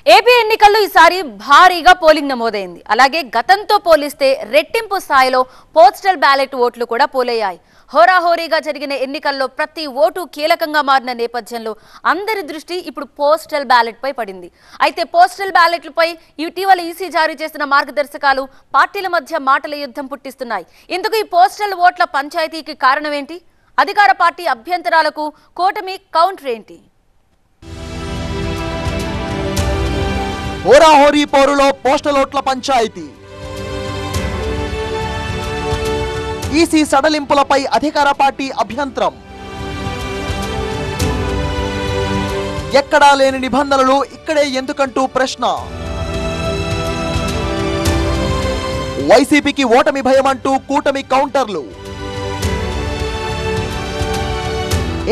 AP ఎన్నికల్లో ఈసారి భారీగా పోలింగ్ నమోదైంది. అలాగే గతంతో పోలిస్తే రెట్టింపు స్థాయిలో పోస్టల్ బ్యాలెట్ ఓట్లు కూడా పోలయ్యాయి. హోరాహోరీగా జరిగిన ఎన్నికల్లో ప్రతి ఓటు కీలకంగా మారిన నేపథ్యంలో అందరి దృష్టి ఇప్పుడు పోస్టల్ బ్యాలెట్ పై పడింది. అయితే పోస్టల్ బ్యాలెట్లపై ఇటీవల ఈసీ జారీ చేసిన మార్గదర్శకాలు పార్టీల మధ్య మాటల యుద్ధం పుట్టిస్తున్నాయి. ఇందుకు ఈ పోస్టల్ ఓట్ల పంచాయతీకి కారణం ఏంటి? అధికార పార్టీ అభ్యంతరాలకు కూటమి కౌంటర్ ఏంటి? హోరాహోరీ పోరులో పోస్టల్ ఓట్ల పంచాయతీ. ఈసీ సడలింపులపై అధికార పార్టీ అభ్యంతరం. ఎక్కడా లేని నిబంధనలు ఇక్కడే ఎందుకంటూ ప్రశ్న. వైసీపీకి ఓటమి భయం అంటూ కూటమి కౌంటర్లు.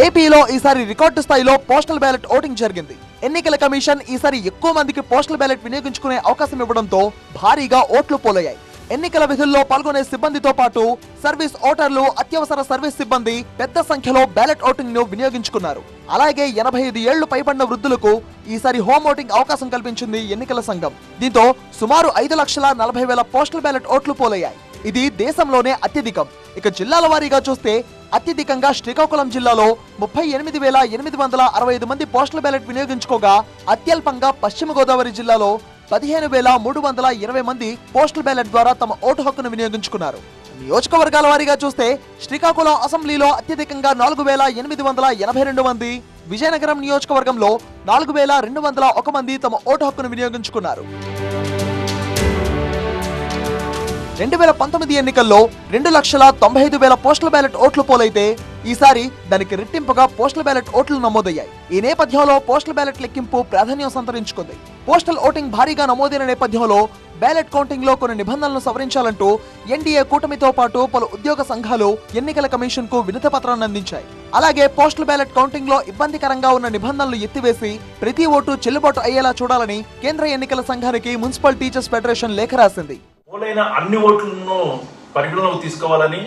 ఏపీలో ఈసారి రికార్డు స్థాయిలో పోస్టల్ బ్యాలెట్ ఓటింగ్ జరిగింది. ఎన్నికల కమిషన్ ఈసారి ఎక్కువ మందికి పోస్టల్ బ్యాలెట్ వినియోగించుకునే అవకాశం ఇవ్వడంతో భారీగా ఓట్లు పోలయ్యాయి. ఎన్నికల విధుల్లో పాల్గొనే సిబ్బందితో పాటు సర్వీస్ ఓటర్లు, అత్యవసర సర్వీస్ సిబ్బంది పెద్ద సంఖ్యలో బ్యాలెట్ ఓటింగ్ ను వినియోగించుకున్నారు. అలాగే 85 ఏళ్లు పైబడిన వృద్ధులకు ఈసారి హోమ్ ఓటింగ్ అవకాశం కల్పించింది ఎన్నికల సంఘం. దీంతో సుమారు 5,40,000 పోస్టల్ బ్యాలెట్ ఓట్లు పోలయ్యాయి. ఇది దేశంలోనే అత్యధికం. ఇక జిల్లాల వారీగా చూస్తే అత్యధికంగా శ్రీకాకుళం జిల్లాలో 38,865 మంది పోస్టల్ బ్యాలెట్ వినియోగించుకోగా, అత్యల్పంగా పశ్చిమ గోదావరి జిల్లాలో 15,320 మంది పోస్టల్ బ్యాలెట్ ద్వారా తమ ఓటు హక్కును వినియోగించుకున్నారు. నియోజకవర్గాల వారీగా చూస్తే శ్రీకాకుళం అసెంబ్లీలో అత్యధికంగా 4,882 మంది, విజయనగరం నియోజకవర్గంలో 4,201 మంది తమ ఓటు హక్కును వినియోగించుకున్నారు. 2019 ఎన్నికల్లో 2,95,000 పోస్టల్ బ్యాలెట్ ఓట్లు పోలైతే ఈసారి దానికి రెట్టింపుగా పోస్టల్ బ్యాలెట్ ఓట్లు నమోదయ్యాయి. ఈ నేపథ్యంలో పోస్టల్ బ్యాలెట్ లెక్కింపు ప్రాధాన్యం సంతరించుకుంది. పోస్టల్ ఓటింగ్ భారీగా నమోదైన నేపథ్యంలో బ్యాలెట్ కౌంటింగ్ లో కొన్ని నిబంధనలను సవరించాలంటూ ఎన్డీఏ కూటమితో పాటు పలు ఉద్యోగ సంఘాలు ఎన్నికల కమిషన్ కు వినతి పత్రాన్ని అందించాయి. అలాగే పోస్టల్ బ్యాలెట్ కౌంటింగ్ లో ఇబ్బందికరంగా ఉన్న నిబంధనలు ఎత్తివేసి ప్రతి ఓటు చెల్లుబాటు అయ్యేలా చూడాలని కేంద్ర ఎన్నికల సంఘానికి మున్సిపల్ టీచర్స్ ఫెడరేషన్ లేఖ రాసింది. పోలైన అన్ని ఓట్లను పరిగణలోకి తీసుకోవాలని,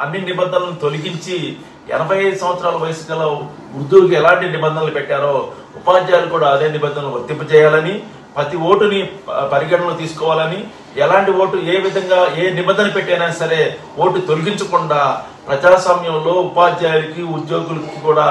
అన్ని నిబంధనలను తొలగించి 85 సంవత్సరాల వయసు గల వృద్ధులకు ఎలాంటి నిబంధనలు పెట్టారో ఉపాధ్యాయులు కూడా అదే నిబంధనలు వర్తింపజేయాలని, ప్రతి ఓటుని పరిగణలో తీసుకోవాలని, ఎలాంటి ఓటు ఏ విధంగా ఏ నిబంధన పెట్టైనా సరే ఓటు తొలగించకుండా ప్రజాస్వామ్యంలో ఉపాధ్యాయులకి, ఉద్యోగులకి కూడా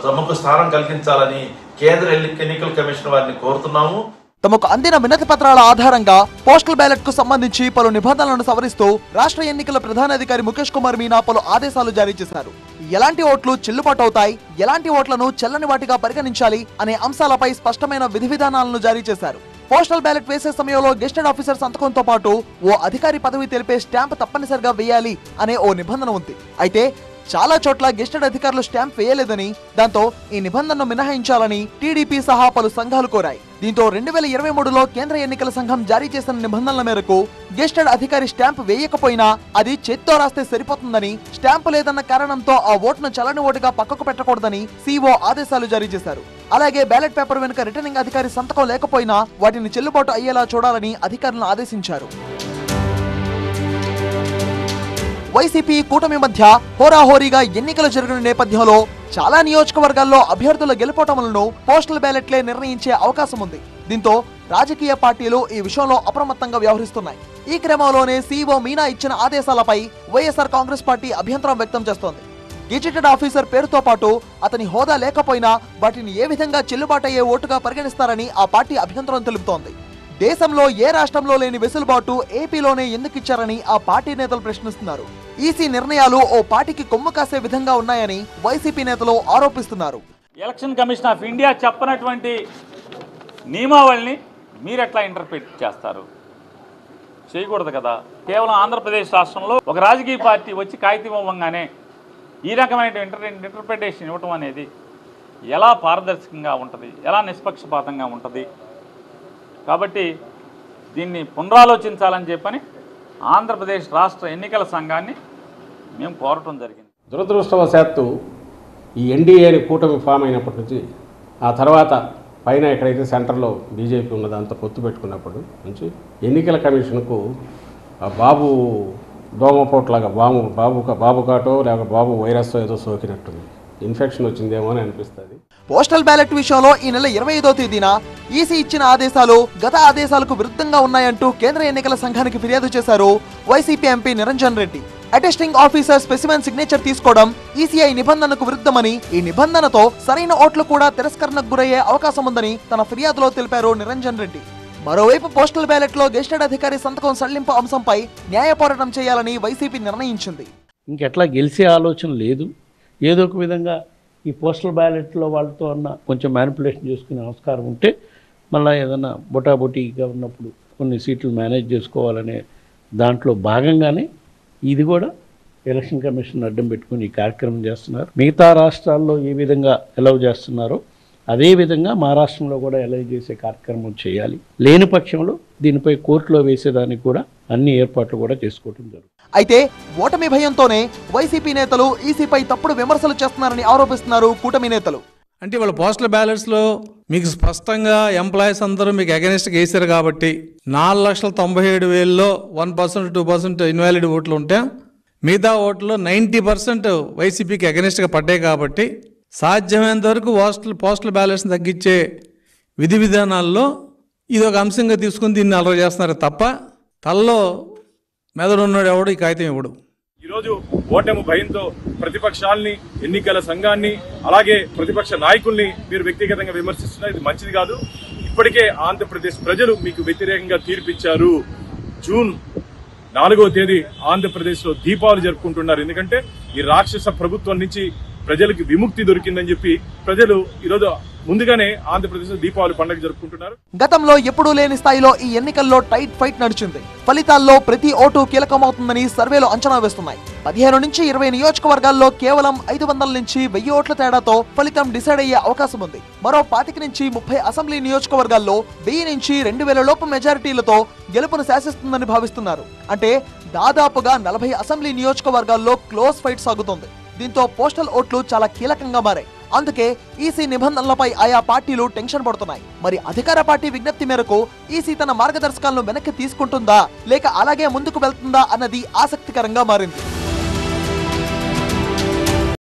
ప్రముఖ స్థానం కల్పించాలని కేంద్ర ఎన్నికల కమిషన్ వారిని కోరుతున్నాము. తమకు అందిన వినతి పత్రాల ఆధారంగా పోస్టల్ బ్యాలెట్ కు సంబంధించి పలు నిబంధనలను సవరిస్తూ రాష్ట్ర ఎన్నికల ప్రధానాధికారి ముఖేష్ కుమార్ మీనా పలు ఆదేశాలు జారీ చేశారు. ఎలాంటి ఓట్లు చెల్లుబాటు అవుతాయి, ఎలాంటి ఓట్లను చెల్లని వాటిగా పరిగణించాలి అనే అంశాలపై స్పష్టమైన విధి విధానాలను జారీ చేశారు. పోస్టల్ బ్యాలెట్ వేసే సమయంలో గెస్టెడ్ ఆఫీసర్ సంతకంతో పాటు ఓ అధికారి పదవి తెలిపే స్టాంప్ తప్పనిసరిగా వేయాలి అనే ఓ నిబంధన ఉంది. అయితే చాలా చోట్ల గెస్టెడ్ అధికారులు స్టాంప్ వేయలేదని, దాంతో ఈ నిబంధనను మినహాయించాలని టీడీపీ సహా పలు సంఘాలు కోరాయి. దీంతో 2023లో కేంద్ర ఎన్నికల సంఘం జారీ చేసిన నిబంధనల మేరకు గెస్టెడ్ అధికారి స్టాంప్ వేయకపోయినా అది చేత్తో రాస్తే సరిపోతుందని, స్టాంప్ లేదన్న కారణంతో ఆ ఓటును చల్లని ఓటుగా పక్కకు పెట్టకూడదని సీఓ ఆదేశాలు జారీ చేశారు. అలాగే బ్యాలెట్ పేపర్ వెనుక రిటర్నింగ్ అధికారి సంతకం లేకపోయినా వాటిని చెల్లుబాటు అయ్యేలా చూడాలని అధికారులను ఆదేశించారు. వైసీపీ కూటమి మధ్య హోరాహోరీగా ఎన్నికలు జరిగిన నేపథ్యంలో చాలా నియోజకవర్గాల్లో అభ్యర్థుల గెలుపోటములను పోస్టల్ బ్యాలెట్లే నిర్ణయించే అవకాశం ఉంది. దీంతో రాజకీయ పార్టీలు ఈ విషయంలో అప్రమత్తంగా వ్యవహరిస్తున్నాయి. ఈ క్రమంలోనే సీఓ మీనా ఇచ్చిన ఆదేశాలపై వైఎస్ఆర్ కాంగ్రెస్ పార్టీ అభ్యంతరం వ్యక్తం చేస్తోంది. గెజిటెడ్ ఆఫీసర్ పేరుతో పాటు అతని హోదా లేకపోయినా వాటిని ఏ విధంగా చెల్లుబాటయ్యే ఓటుగా పరిగణిస్తారని ఆ పార్టీ అభ్యంతరం తెలుపుతోంది. దేశంలో ఏ రాష్ట్రంలో లేని వెసులుబాటు ఏపీలోనే ఎందుకు ఇచ్చారని ఆ పార్టీ నేతలు ప్రశ్నిస్తున్నారు. ఈసీ నిర్ణయాలు ఓ పార్టీకి కొమ్ము కాసే విధంగా ఉన్నాయని వైసీపీ నేతలు ఆరోపిస్తున్నారు. ఎలక్షన్ కమిషన్ ఆఫ్ ఇండియా చెప్పనటువంటి నియమావళిని మీరెట్లా ఇంటర్ప్రిట్ చేస్తారు? చేయకూడదు కదా. కేవలం ఆంధ్రప్రదేశ్ రాష్ట్రంలో ఒక రాజకీయ పార్టీ వచ్చి కాగితం ఇవ్వగానే ఈ రకమైన ఇంటర్ప్రిటేషన్ ఇవ్వటం అనేది ఎలా పారదర్శకంగా ఉంటుంది, ఎలా నిష్పక్షపాతంగా ఉంటుంది? కాబట్టి దీన్ని పునరాలోచించాలని చెప్పని ఆంధ్రప్రదేశ్ రాష్ట్ర ఎన్నికల సంఘాన్ని మేము కోరటం జరిగింది. దురదృష్టవశాత్తు ఈ ఎన్డీఏని కూటమి ఫామ్ అయినప్పటి నుంచి, ఆ తర్వాత పైన ఎక్కడైతే సెంటర్లో బీజేపీ ఉన్నదంతా పొత్తు పెట్టుకున్నప్పటి నుంచి ఎన్నికల కమిషన్కు బాబు దోమపోట్లాగా బాబు కాటో లేక బాబు వైరస్ ఏదో సోకినట్టుంది. ఇన్ఫెక్షన్ వచ్చిందేమో అని అనిపిస్తుంది. పోస్టల్ బ్యాలెట్ విషయంలో ఈ నెల 25వ తేదీన ఈసీ ఇచ్చిన ఆదేశాలు గత ఆదేశాలకు విరుద్ధంగా ఉన్నాయంటూ కేంద్ర ఎన్నికల సంఘానికి ఫిర్యాదు చేశారు YCP MP Niranjan Reddy. Attesting officer specimen signature తీసుకోవడం ఈసీఐ నిబంధనకు విరుద్ధమని, ఈ నిబంధనతో సరైన ఓట్లు కూడా తిరస్కరణకు గురయ్యే అవకాశం ఉందని తన ఫిర్యాదులో తెలిపారు నిరంజన్ రెడ్డి. మరోవైపు పోస్టల్ బ్యాలెట్ లో గెజిటెడ్ అధికారి సంతకం సడలింపు అంశంపై న్యాయ పోరాటం చేయాలని వైసీపీ నిర్ణయించింది. ఇంకెట్లా గెలిచే ఆలోచన లేదు. ఏదో ఒక విధంగా ఈ పోస్టల్ బ్యాలెట్లో వాళ్ళతో అన్న కొంచెం మ్యానిపులేషన్ చేసుకునే ఆస్కారం ఉంటే మళ్ళీ ఏదైనా బొటాబొటీగా ఉన్నప్పుడు కొన్ని సీట్లు మేనేజ్ చేసుకోవాలనే దాంట్లో భాగంగానే ఇది కూడా ఎలక్షన్ కమిషన్ అడ్డం పెట్టుకుని ఈ కార్యక్రమం చేస్తున్నారు. మిగతా రాష్ట్రాల్లో ఏ విధంగా అలౌ చేస్తున్నారో అదేవిధంగా మా రాష్ట్రంలో కూడా అలౌ చేసే కార్యక్రమం చేయాలి. లేని పక్షంలో దీనిపై కోర్టులో వేసేదానికి కూడా అన్ని ఏర్పాట్లు కూడా చేసుకోవడం జరుగుతుంది. అయితే ఓటమి భయంతోనే వైసీపీ నేతలు ఈసీపై తప్పుడు విమర్శలు చేస్తున్నారని ఆరోపిస్తున్నారు కూటమి నేతలు. అంటే వాళ్ళ పోస్టల్ బ్యాలెట్స్లో మీకు స్పష్టంగా ఎంప్లాయీస్ అందరూ మీకు అగెనిస్ట్గా వేసారు కాబట్టి 4,97,000లో 1% 2% ఇన్వాలిడ్ ఓట్లు ఉంటే మిగతా ఓట్లు 90% వైసీపీకి అగెనిస్ట్గా పడ్డాయి కాబట్టి సాధ్యమైనంత వరకు పోస్టల్ బ్యాలెట్స్ని తగ్గించే విధి విధానాల్లో ఇది ఒక అంశంగా తీసుకుని దీన్ని అలవాటు చేస్తున్నారు తప్ప తల్లో మెదడు ఉన్నాడు ఎవడు ఈ కాగితం ఇవ్వడు. ఈరోజు ఓటమి భయంతో ప్రతిపక్షాలని, ఎన్నికల సంఘాన్ని, అలాగే ప్రతిపక్ష నాయకుల్ని మీరు వ్యక్తిగతంగా విమర్శిస్తున్నారు. ఇది మంచిది కాదు. ఇప్పటికే ఆంధ్రప్రదేశ్ ప్రజలు మీకు వ్యతిరేకంగా తీర్పిచ్చారు. జూన్ 4వ తేదీ ఆంధ్రప్రదేశ్లో దీపావళి జరుపుకుంటున్నారు. ఎందుకంటే ఈ రాక్షస ప్రభుత్వం నుంచి ప్రజలకు విముక్తి దొరికిందని చెప్పి ప్రజలు ఈరోజు ముందుగానే ఆంధ్రప్రదేశ్ దీపావళి పండుగ జరుపుకుంటున్నారు. గతంలో ఎప్పుడూ లేని స్థాయిలో ఈ ఎన్నికల్లో టైట్ ఫైట్ నడిచింది. ఫలితాల్లో ప్రతి ఓటు కీలకమవుతుందని సర్వేలు అంచనా వేస్తున్నాయి. 15 నుంచి 20 నియోజకవర్గాల్లో కేవలం 500 నుంచి 1000 ఓట్ల తేడాతో ఫలితం డిసైడ్ అయ్యే అవకాశం ఉంది. మరో 25 నుంచి 30 అసెంబ్లీ నియోజకవర్గాల్లో 1000 నుంచి 2000 లోపు మెజారిటీలతో గెలుపును శాసిస్తుందని భావిస్తున్నారు. అంటే దాదాపుగా 40 అసెంబ్లీ నియోజకవర్గాల్లో క్లోజ్ ఫైట్ సాగుతోంది. దీంతో పోస్టల్ ఓట్లు చాలా కీలకంగా మారాయి. అందుకే ఈసీ నిబంధనలపై ఆయా పార్టీలు టెన్షన్ పడుతున్నాయి. మరి అధికార పార్టీ విజ్ఞప్తి మేరకు ఈసీ తన మార్గదర్శకాలను వెనక్కి తీసుకుంటుందా లేక అలాగే ముందుకు వెళ్తుందా అన్నది ఆసక్తికరంగా మారింది.